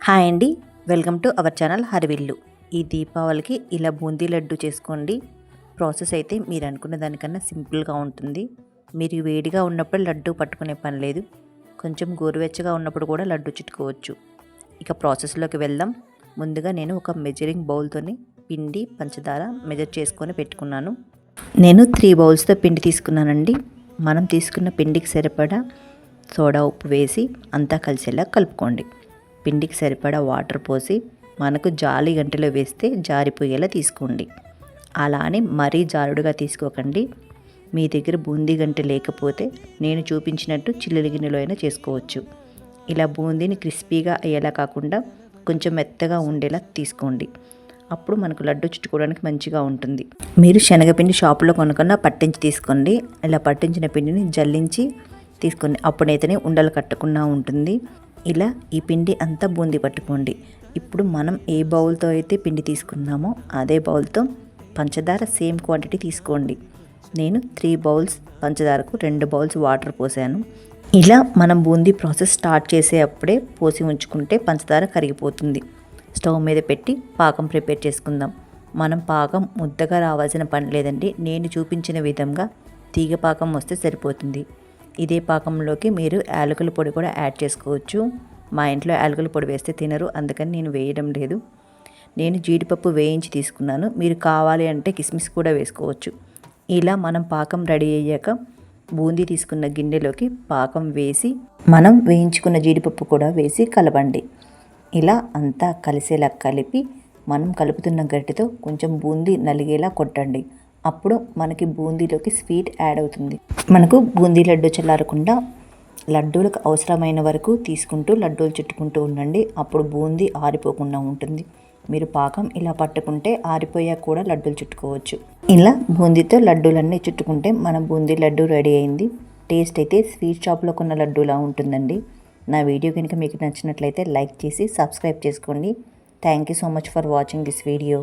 Hi అండి, welcome to our channel హరివిల్లు. ఈ దీపావళికి ఇలా బూందీ లడ్డు చేసుకోండి. ప్రాసెస్ అయితే మీరు అనుకున్న దానికన్నా సింపుల్గా ఉంటుంది. మీరు వేడిగా ఉన్నప్పుడు లడ్డు పట్టుకునే పని లేదు. కొంచెం గోరువెచ్చగా ఉన్నప్పుడు కూడా లడ్డు చుట్టుకోవచ్చు. ఇక ప్రాసెస్లోకి వెళ్దాం. ముందుగా నేను ఒక మెజరింగ్ బౌల్తోని పిండి పంచదార మెజర్ చేసుకొని పెట్టుకున్నాను. నేను 3 బౌల్స్తో పిండి తీసుకున్నానండి. మనం తీసుకున్న పిండికి సరిపడా సోడా ఉప్పు వేసి అంతా కలిసేలా కలుపుకోండి. పిండికి సరిపడా వాటర్ పోసి మనకు జాలి గంటలో వేస్తే జారిపోయేలా తీసుకోండి. అలా అని మరీ జారుడుగా తీసుకోకండి. మీ దగ్గర బూందీ గంట లేకపోతే నేను చూపించినట్టు చిల్లుల గిన్నెలో అయినా చేసుకోవచ్చు. ఇలా బూందీని క్రిస్పీగా అయ్యేలా కాకుండా కొంచెం మెత్తగా ఉండేలా తీసుకోండి. అప్పుడు మనకు లడ్డు చుట్టుకోవడానికి మంచిగా ఉంటుంది. మీరు శనగపిండి షాపులో కొనుక్కున్న పట్టించి తీసుకోండి. ఇలా పట్టించిన పిండిని జల్లించి తీసుకోండి. అప్పుడైతేనే ఉండలు కట్టకుండా ఉంటుంది. ఇలా ఈ పిండి అంతా బూందీ పట్టుకోండి. ఇప్పుడు మనం ఏ బౌల్తో అయితే పిండి తీసుకున్నామో అదే బౌల్తో పంచదార సేమ్ క్వాంటిటీ తీసుకోండి. నేను 3 బౌల్స్ పంచదారకు 2 బౌల్స్ వాటర్ పోసాను. ఇలా మనం బూందీ ప్రాసెస్ స్టార్ట్ చేసే అప్పుడే పోసి ఉంచుకుంటే పంచదార కరిగిపోతుంది. స్టవ్ మీద పెట్టి పాకం ప్రిపేర్ చేసుకుందాం. మనం పాకం ముద్దగా రావాల్సిన పని లేదండి. నేను చూపించిన విధంగా తీగ పాకం వస్తే సరిపోతుంది. ఇదే పాకంలోకి మీరు యాలకుల పొడి కూడా యాడ్ చేసుకోవచ్చు. మా ఇంట్లో యాలకుల పొడి వేస్తే తినరు, అందుకని నేను వేయడం లేదు. నేను జీడిపప్పు వేయించి తీసుకున్నాను. మీరు కావాలి అంటే కిస్మిస్ కూడా వేసుకోవచ్చు. ఇలా మనం పాకం రెడీ అయ్యాక బూందీ తీసుకున్న గిన్నెలోకి పాకం వేసి మనం వేయించుకున్న జీడిపప్పు కూడా వేసి కలపండి. ఇలా అంతా కలిసేలా కలిపి మనం కలుపుతున్న గరిటెతో కొంచెం బూందీ నలిగేలా కొట్టండి. అప్పుడు మనకి బూందీలోకి స్వీట్ యాడ్ అవుతుంది. మనకు బూందీ లడ్డు చల్లారకుండా లడ్డూలకు అవసరమైన వరకు తీసుకుంటూ లడ్డూలు చుట్టుకుంటూ ఉండండి. అప్పుడు బూందీ ఆరిపోకుండా ఉంటుంది. మీరు పాకం ఇలా పట్టుకుంటే ఆరిపోయాక కూడా లడ్డూలు చుట్టుకోవచ్చు. ఇలా బూందీతో లడ్డూలన్నీ చుట్టుకుంటే మన బూందీ లడ్డు రెడీ అయింది. టేస్ట్ అయితే స్వీట్ షాప్లో కొన్న లడ్డూలా ఉంటుందండి. నా వీడియో కనుక మీకు నచ్చినట్లయితే లైక్ చేసి సబ్స్క్రైబ్ చేసుకోండి. Thank you so much for watching this video.